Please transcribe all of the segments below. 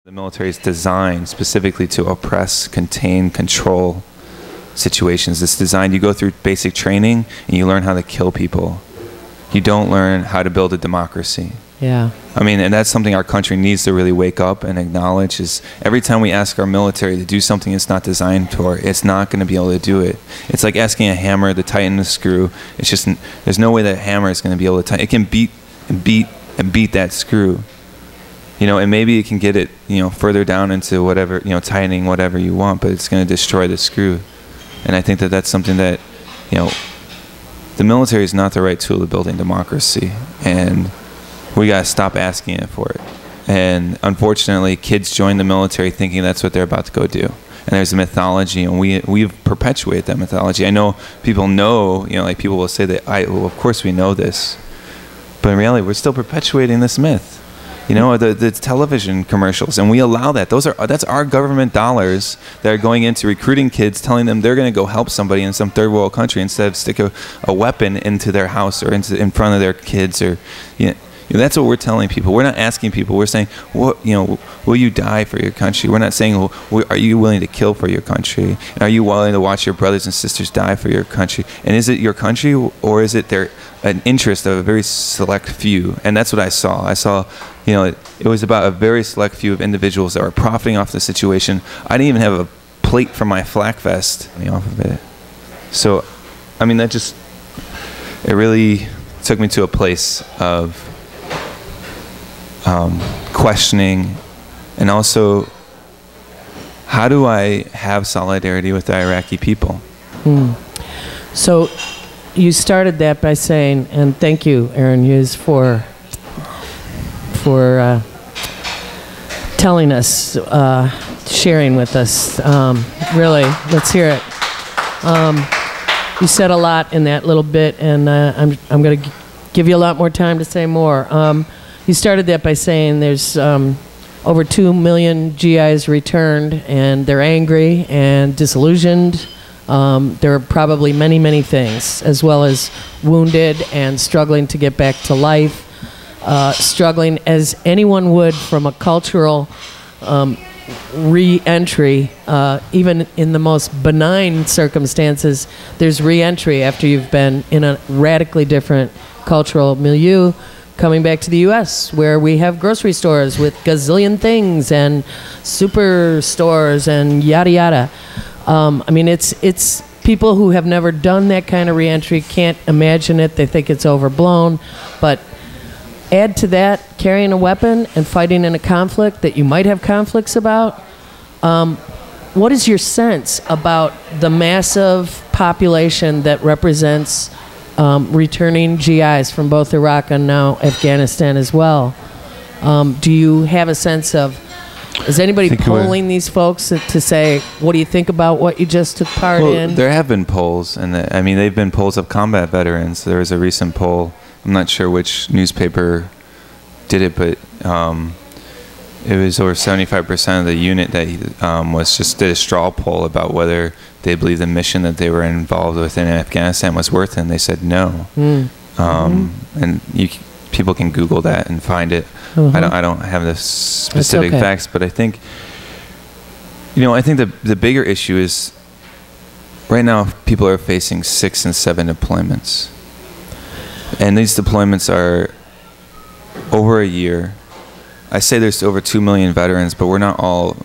The military is designed specifically to oppress, contain, control situations. It's designed, you go through basic training and you learn how to kill people. You don't learn how to build a democracy. Yeah. I mean, and that's something our country needs to really wake up and acknowledge is every time we ask our military to do something it's not designed for, it's not going to be able to do it. It's like asking a hammer to tighten a screw. It's just, there's no way that hammer is going to be able to tighten. It can beat and beat and beat that screw. You know, and maybe it can get it, you know, further down into whatever, you know, tightening whatever you want, but it's going to destroy the screw. And I think that that's something that, you know, the military is not the right tool to building democracy, and we got to stop asking it for it. And unfortunately, kids join the military thinking that's what they're about to go do. And there's a mythology, and we've perpetuated that mythology. I know people know, you know, like people will say that, well, of course we know this. But in reality, we're still perpetuating this myth. You know, the television commercials, and we allow that. That's our government dollars that are going into recruiting kids, telling them they're going to go help somebody in some third world country instead of stick a weapon into their house or in front of their kids, or you know, that's what we're telling people. We're not asking people. We're saying, what, you know, will you die for your country? We're not saying, well, are you willing to kill for your country? And are you willing to watch your brothers and sisters die for your country? And is it your country, or is it an interest of a very select few? And that's what I saw. I saw, you know, it was about a very select few of individuals that were profiting off the situation. I didn't even have a plate for my flak vest off of it. So, I mean, it really took me to a place of questioning, and also, how do I have solidarity with the Iraqi people? So, you started that by saying, and thank you, Aaron Hughes, for telling us, sharing with us. Really, let's hear it. You said a lot in that little bit, and I'm going to give you a lot more time to say more. You started that by saying there's over 2 million GIs returned, and they're angry and disillusioned. There are probably many, many things, as well as wounded and struggling to get back to life, struggling as anyone would from a cultural re-entry. Even in the most benign circumstances, there's re-entry after you've been in a radically different cultural milieu, coming back to the U.S., where we have grocery stores with gazillion things and superstores and yada yada. I mean, it's people who have never done that kind of reentry can't imagine it. They think it's overblown. But add to that carrying a weapon and fighting in a conflict that you might have conflicts about. What is your sense about the massive population that represents returning GIs from both Iraq and now Afghanistan as well? Do you have a sense of, is anybody polling these folks to say, what do you think about what you just took part in? There have been polls, and I mean, they've been polls of combat veterans. There was a recent poll, I'm not sure which newspaper did it, but it was over 75% of the unit that was just did a straw poll about whether they believe the mission that they were involved with in Afghanistan was worth it, and they said no. And people can Google that and find it. I don't have the specific facts, but I think, you know, I think the bigger issue is right now people are facing 6 and 7 deployments, and these deployments are over a year. I say there's over 2 million veterans, but we're not all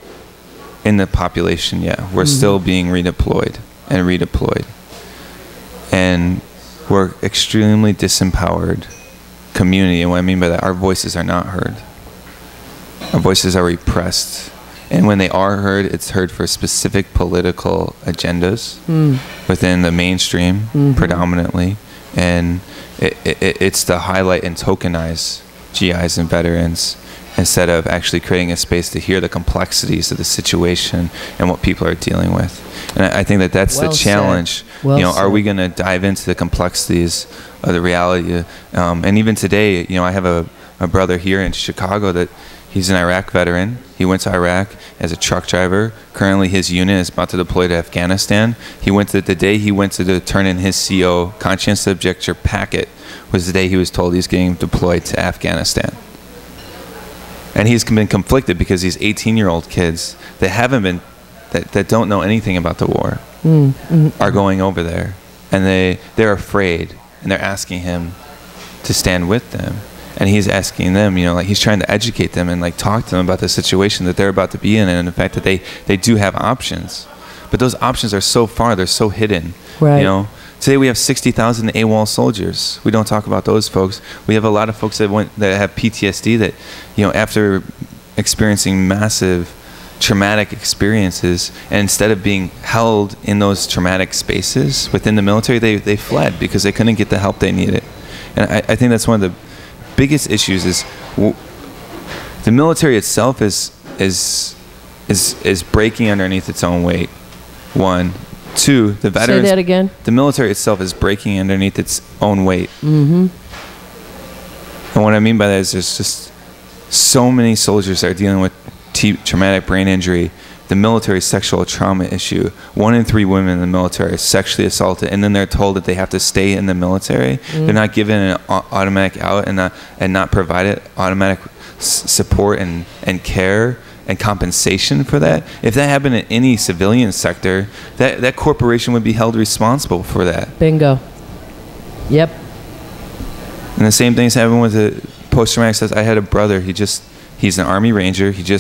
in the population yet. We're still being redeployed and redeployed. And we're extremely disempowered community. And what I mean by that, our voices are not heard. Our voices are repressed. And when they are heard, it's heard for specific political agendas within the mainstream predominantly. And it's to highlight and tokenize GIs and veterans, instead of actually creating a space to hear the complexities of the situation and what people are dealing with. And I think that that's the challenge. You know, are we going to dive into the complexities of the reality? And even today, you know, I have a brother here in Chicago that he's an Iraq veteran. He went to Iraq as a truck driver. Currently, his unit is about to deploy to Afghanistan. The day he went to turn in his CO, conscientious objector packet, was the day he was told he's getting deployed to Afghanistan. And he's been conflicted because these 18-year-old kids that haven't been, that don't know anything about the war, are going over there, and they're afraid, and they're asking him to stand with them. And he's asking them, you know, like he's trying to educate them and like talk to them about the situation that they're about to be in, and the fact that they do have options, but those options are so far, they're so hidden. Right. You know, today we have 60,000 AWOL soldiers. We don't talk about those folks. We have a lot of folks that have PTSD that, you know, after experiencing massive traumatic experiences, and instead of being held in those traumatic spaces within the military, they fled because they couldn't get the help they needed. And I think that's one of the biggest issues is the military itself is breaking underneath its own weight. One. Two, the veterans. Say that again. The military itself is breaking underneath its own weight. And what I mean by that is there's just so many soldiers that are dealing with traumatic brain injury, the military sexual trauma issue. 1 in 3 women in the military are sexually assaulted, and then they're told that they have to stay in the military. They're not given an automatic out and not provided automatic support and care and compensation for that. If that happened in any civilian sector, that corporation would be held responsible for that. Bingo. Yep. And the same thing's happened with the post-traumatic stress. I had a brother. He's an Army Ranger. He's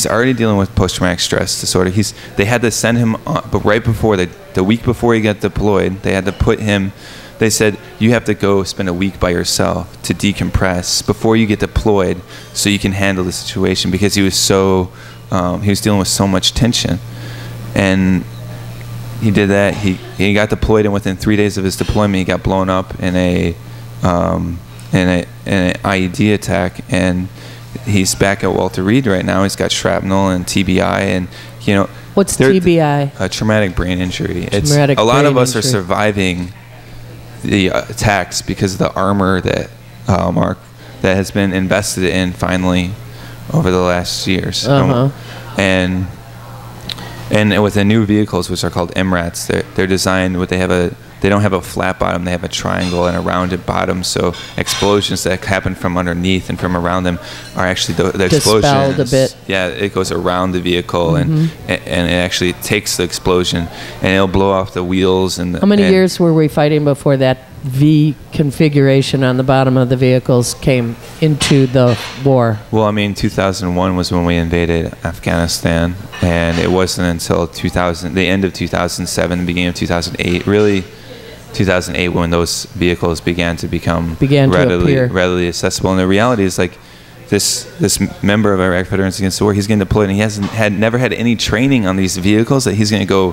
already dealing with post-traumatic stress disorder. They had to send him on, but right before the week before he got deployed, they had to put him. They said, you have to go spend a week by yourself to decompress before you get deployed, so you can handle the situation, because he was dealing with so much tension. And he did that. He got deployed, and within 3 days of his deployment, he got blown up in an IED attack, and he's back at Walter Reed right now. He's got shrapnel and TBI, and you know. What's TBI? A traumatic brain injury. A lot of us are surviving the attacks because of the armor that that has been invested in finally over the last years. And with the new vehicles, which are called MRATs, they're designed with they don't have a flat bottom, they have a triangle and a rounded bottom, so explosions that happen from underneath and from around them are actually the explosions. Dispelled a bit. Yeah, it goes around the vehicle and it actually takes the explosion, and it'll blow off the wheels. How many years were we fighting before that V configuration on the bottom of the vehicles came into the war? Well, I mean, 2001 was when we invaded Afghanistan, and it wasn't until the end of 2007, the beginning of 2008, really 2008, when those vehicles began to become readily accessible. And the reality is, like, this member of Iraq Veterans Against the War, he's getting deployed, and he never had any training on these vehicles that he's going to go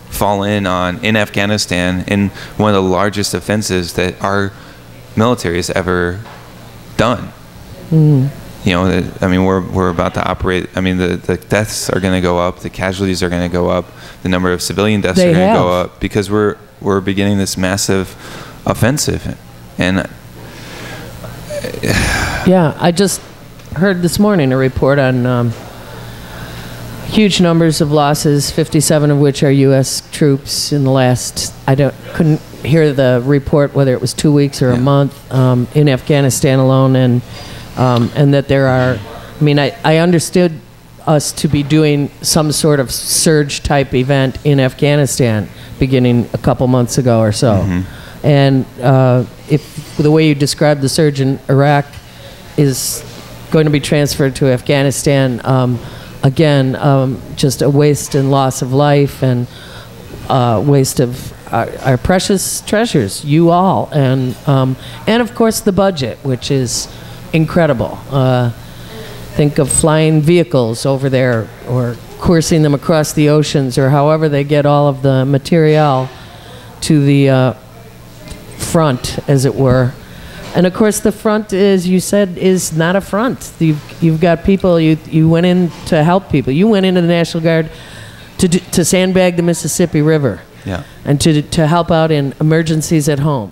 fall in Afghanistan in one of the largest offensives that our military has ever done. You know, I mean, we're about to operate. I mean, the deaths are going to go up, the casualties are going to go up, the number of civilian deaths are going to go up, because we're beginning this massive offensive. And yeah, I just heard this morning a report on huge numbers of losses, 57 of which are U.S. troops in the last, couldn't hear the report whether it was 2 weeks or a month in Afghanistan alone, and that there are, I mean, I understood us to be doing some sort of surge type event in Afghanistan beginning a couple months ago or so. And if the way you described the surge in Iraq is going to be transferred to Afghanistan, again, just a waste and loss of life, and waste of our precious treasures, you all, and of course the budget, which is incredible. Think of flying vehicles over there, or coursing them across the oceans, or however they get all of the material to the front, as it were. And of course, the front, as you said, is not a front. You've got people. You went in to help people. You went into the National Guard to sandbag the Mississippi River, and to help out in emergencies at home.